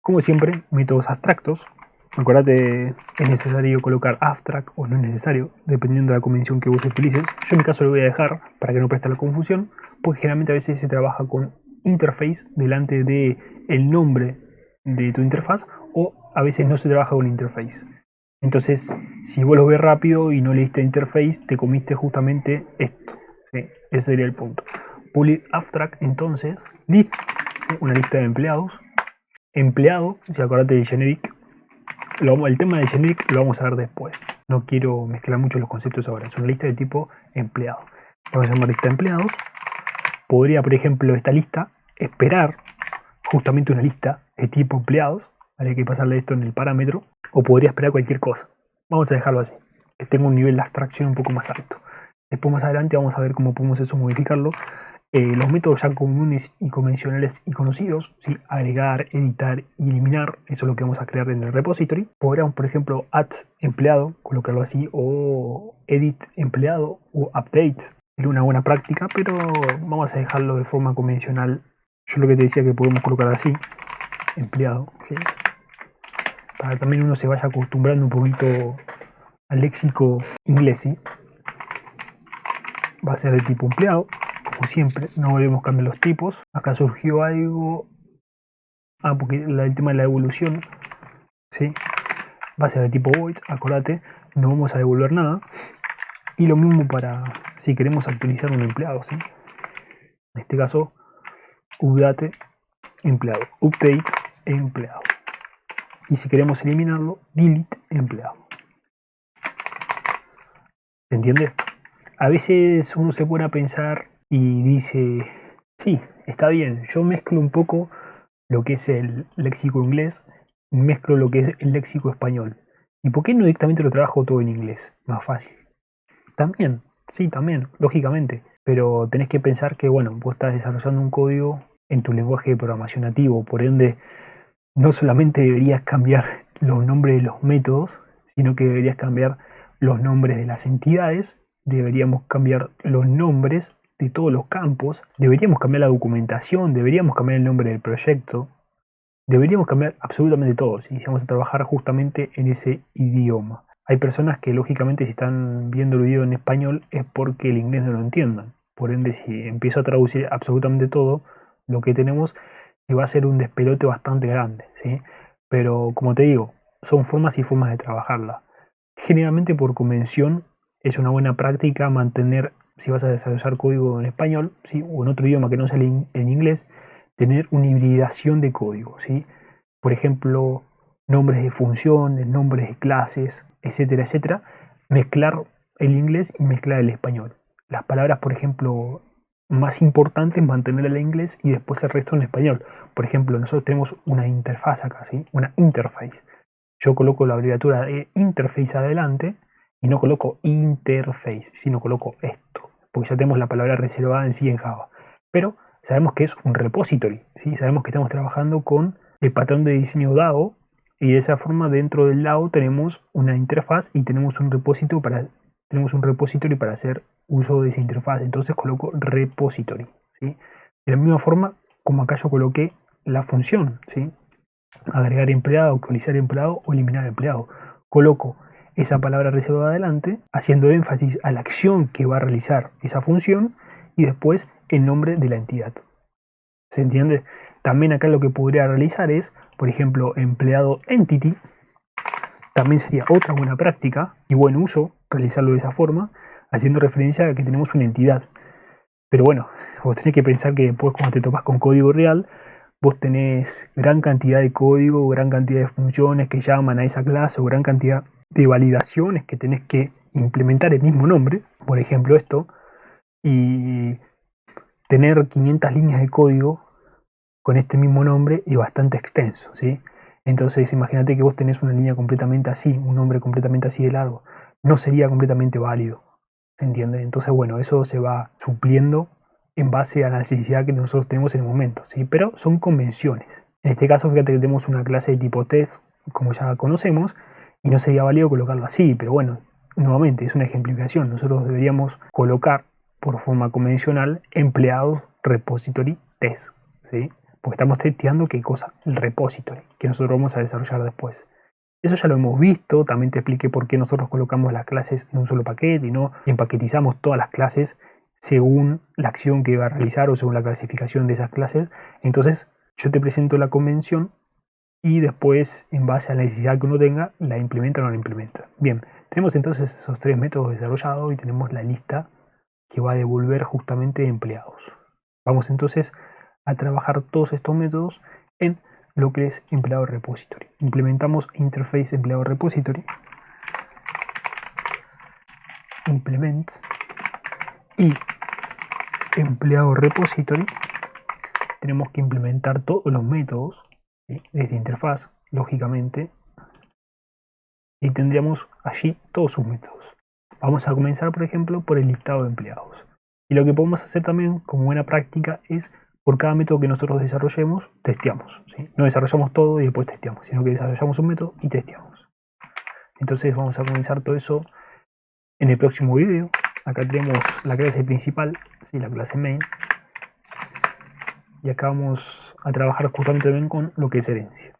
Como siempre, métodos abstractos. Acuérdate, es necesario colocar abstract o no es necesario, dependiendo de la convención que vos utilices. Yo en mi caso lo voy a dejar para que no preste la confusión, porque generalmente a veces se trabaja con interface delante de el nombre de tu interfaz, o a veces no se trabaja con interface. Entonces, si vos lo ves rápido y no leíste interface, te comiste justamente esto. ¿Sí? Ese sería el punto. Public abstract, entonces, list, ¿sí? Una lista de empleados. Empleado, si acordate de generic, el tema de generic lo vamos a ver después. No quiero mezclar mucho los conceptos ahora. Es una lista de tipo empleado. Vamos a llamar lista de empleados. Podría, por ejemplo, esta lista esperar justamente una lista de tipo empleados. Habría que pasarle esto en el parámetro. O podría esperar cualquier cosa. Vamos a dejarlo así, que tenga un nivel de abstracción un poco más alto. Después más adelante vamos a ver cómo podemos eso modificarlo. Los métodos ya comunes y convencionales y conocidos, ¿sí? Agregar, editar y eliminar, eso es lo que vamos a crear en el repository. Podríamos, por ejemplo, add empleado, colocarlo así, o edit empleado, o update. Sería una buena práctica, pero vamos a dejarlo de forma convencional. Yo lo que te decía que podemos colocar así, empleado, ¿sí? Para que también uno se vaya acostumbrando un poquito al léxico inglés, ¿sí? Va a ser de tipo empleado, como siempre, no debemos cambiar los tipos. Acá surgió algo, porque el tema de la evolución, ¿sí? Va a ser de tipo void, acordate, no vamos a devolver nada. Y lo mismo para si queremos actualizar un empleado, ¿sí? En este caso, update empleado, updates empleado. Y si queremos eliminarlo, delete empleado. ¿Se entiende? A veces uno se pone a pensar y dice, sí, está bien, yo mezclo un poco lo que es el léxico inglés, mezclo lo que es el léxico español. ¿Y por qué no directamente lo trabajo todo en inglés? Más fácil. También, sí, también, lógicamente. Pero tenés que pensar que, bueno, vos estás desarrollando un código en tu lenguaje de programación nativo, por ende, no solamente deberías cambiar los nombres de los métodos, sino que deberías cambiar los nombres de las entidades, deberíamos cambiar los nombres de todos los campos, deberíamos cambiar la documentación, deberíamos cambiar el nombre del proyecto, deberíamos cambiar absolutamente todo si vamos a trabajar justamente en ese idioma. Hay personas que lógicamente si están viendo el video en español es porque el inglés no lo entiendan. Por ende, si empiezo a traducir absolutamente todo lo que tenemos, va a ser un despelote bastante grande, ¿sí? Pero como te digo, son formas y formas de trabajarla. Generalmente por convención es una buena práctica mantener, si vas a desarrollar código en español, ¿sí? O en otro idioma que no sea en inglés, tener una hibridación de código, ¿sí? Por ejemplo, nombres de funciones, nombres de clases, etcétera, etcétera. Mezclar el inglés y mezclar el español. Las palabras, por ejemplo, más importantes, mantener el inglés y después el resto en español. Por ejemplo, nosotros tenemos una interfaz acá, ¿sí? Una interface. Yo coloco la abreviatura de interface adelante y no coloco interface, sino coloco esto, porque ya tenemos la palabra reservada en sí en Java. Pero sabemos que es un repository, ¿sí? Sabemos que estamos trabajando con el patrón de diseño DAO y de esa forma dentro del DAO tenemos una interfaz y tenemos un repository para hacer uso de esa interfaz. Entonces coloco repository, ¿sí? De la misma forma como acá yo coloqué la función, ¿sí? Agregar empleado, actualizar empleado o eliminar empleado. Coloco esa palabra reservada adelante, haciendo énfasis a la acción que va a realizar esa función y después el nombre de la entidad. ¿Se entiende? También acá lo que podría realizar es, por ejemplo, empleado entity. También sería otra buena práctica y buen uso realizarlo de esa forma, haciendo referencia a que tenemos una entidad. Pero bueno, vos tenés que pensar que después cuando te topas con código real, vos tenés gran cantidad de código, gran cantidad de funciones que llaman a esa clase o gran cantidad de validaciones que tenés que implementar el mismo nombre, por ejemplo esto, y tener 500 líneas de código con este mismo nombre es bastante extenso, ¿sí? Entonces imagínate que vos tenés una línea completamente así, un nombre completamente así de largo, no sería completamente válido, ¿se entiende? Entonces bueno, eso se va supliendo en base a la necesidad que nosotros tenemos en el momento, ¿sí? Pero son convenciones. En este caso, fíjate que tenemos una clase de tipo test, como ya conocemos, y no sería válido colocarlo así, pero bueno, nuevamente es una ejemplificación. Nosotros deberíamos colocar por forma convencional empleados repository test, ¿sí? porque estamos testeando qué cosa, el repository, que nosotros vamos a desarrollar después. Eso ya lo hemos visto, también te expliqué por qué nosotros colocamos las clases en un solo paquete y no empaquetizamos todas las clases según la acción que va a realizar o según la clasificación de esas clases. Entonces yo te presento la convención y después, en base a la necesidad que uno tenga, la implementa o no la implementa. Bien, tenemos entonces esos 3 métodos desarrollados y tenemos la lista que va a devolver justamente empleados. Vamos entonces a trabajar todos estos métodos en lo que es empleado repository. Implementamos interface empleado repository, implements y empleado repository. Tenemos que implementar todos los métodos, ¿sí?, desde interfaz, lógicamente, y tendríamos allí todos sus métodos. Vamos a comenzar, por ejemplo, por el listado de empleados. Y lo que podemos hacer también como buena práctica es, por cada método que nosotros desarrollemos, testeamos, ¿sí? No desarrollamos todo y después testeamos, sino que desarrollamos un método y testeamos. Entonces vamos a comenzar todo eso en el próximo video. Acá tenemos la clase principal, ¿sí?, la clase main. Y acá vamos a trabajar justamente también con lo que es herencia.